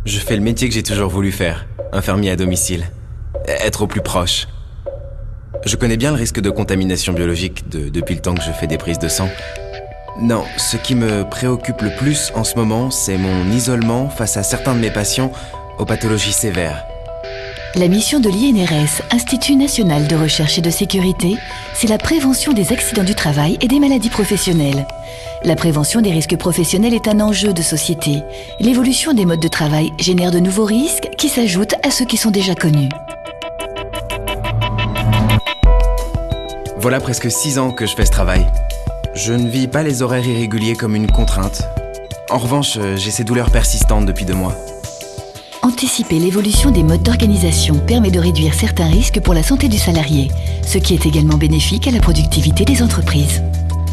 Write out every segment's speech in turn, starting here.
Je fais le métier que j'ai toujours voulu faire, infirmier à domicile. Être au plus proche. Je connais bien le risque de contamination biologique depuis le temps que je fais des prises de sang. Non, ce qui me préoccupe le plus en ce moment, c'est mon isolement face à certains de mes patients aux pathologies sévères. La mission de l'INRS, Institut national de recherche et de sécurité, c'est la prévention des accidents du travail et des maladies professionnelles. La prévention des risques professionnels est un enjeu de société. L'évolution des modes de travail génère de nouveaux risques qui s'ajoutent à ceux qui sont déjà connus. Voilà presque 6 ans que je fais ce travail. Je ne vis pas les horaires irréguliers comme une contrainte. En revanche, j'ai ces douleurs persistantes depuis 2 mois. Anticiper l'évolution des modes d'organisation permet de réduire certains risques pour la santé du salarié, ce qui est également bénéfique à la productivité des entreprises.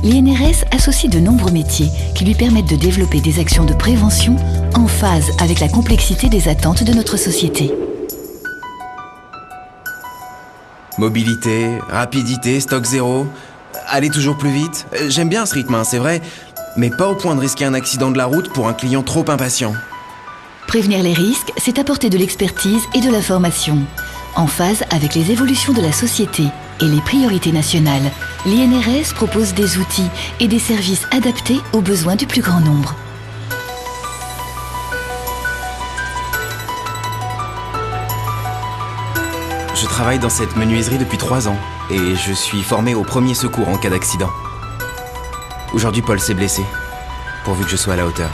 L'INRS associe de nombreux métiers qui lui permettent de développer des actions de prévention en phase avec la complexité des attentes de notre société. Mobilité, rapidité, stock zéro, aller toujours plus vite. J'aime bien ce rythme, c'est vrai, mais pas au point de risquer un accident de la route pour un client trop impatient. Prévenir les risques, c'est apporter de l'expertise et de la formation. En phase avec les évolutions de la société et les priorités nationales, l'INRS propose des outils et des services adaptés aux besoins du plus grand nombre. Je travaille dans cette menuiserie depuis 3 ans et je suis formé au premier secours en cas d'accident. Aujourd'hui, Paul s'est blessé, pourvu que je sois à la hauteur.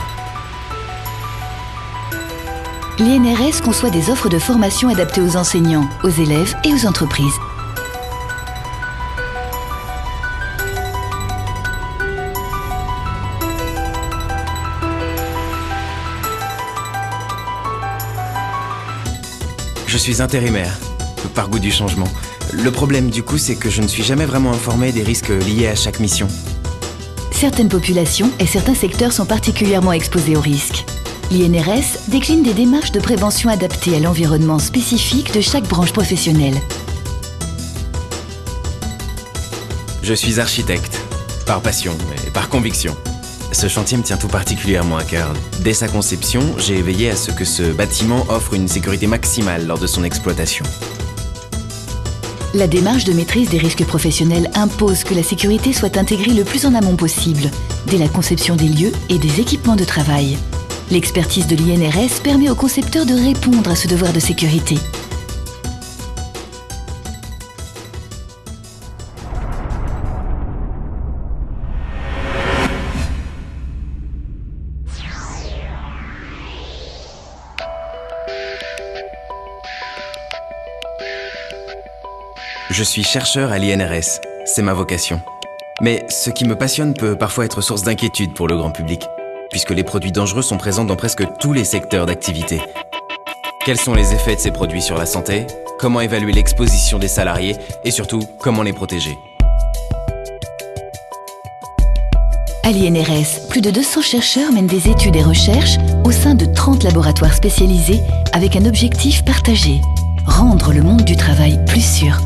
L'INRS conçoit des offres de formation adaptées aux enseignants, aux élèves et aux entreprises. Je suis intérimaire, par goût du changement. Le problème du coup, c'est que je ne suis jamais vraiment informé des risques liés à chaque mission. Certaines populations et certains secteurs sont particulièrement exposés aux risques. L'INRS décline des démarches de prévention adaptées à l'environnement spécifique de chaque branche professionnelle. Je suis architecte, par passion et par conviction. Ce chantier me tient tout particulièrement à cœur. Dès sa conception, j'ai veillé à ce que ce bâtiment offre une sécurité maximale lors de son exploitation. La démarche de maîtrise des risques professionnels impose que la sécurité soit intégrée le plus en amont possible, dès la conception des lieux et des équipements de travail. L'expertise de l'INRS permet aux concepteurs de répondre à ce devoir de sécurité. Je suis chercheur à l'INRS, c'est ma vocation. Mais ce qui me passionne peut parfois être source d'inquiétude pour le grand public, puisque les produits dangereux sont présents dans presque tous les secteurs d'activité. Quels sont les effets de ces produits sur la santé? Comment évaluer l'exposition des salariés? Et surtout, comment les protéger? À l'INRS, plus de 200 chercheurs mènent des études et recherches au sein de 30 laboratoires spécialisés avec un objectif partagé: rendre le monde du travail plus sûr.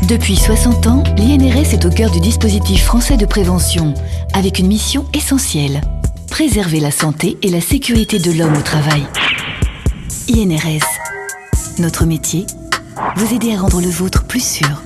Depuis 60 ans, l'INRS est au cœur du dispositif français de prévention, avec une mission essentielle: préserver la santé et la sécurité de l'homme au travail. INRS, notre métier, vous aider à rendre le vôtre plus sûr.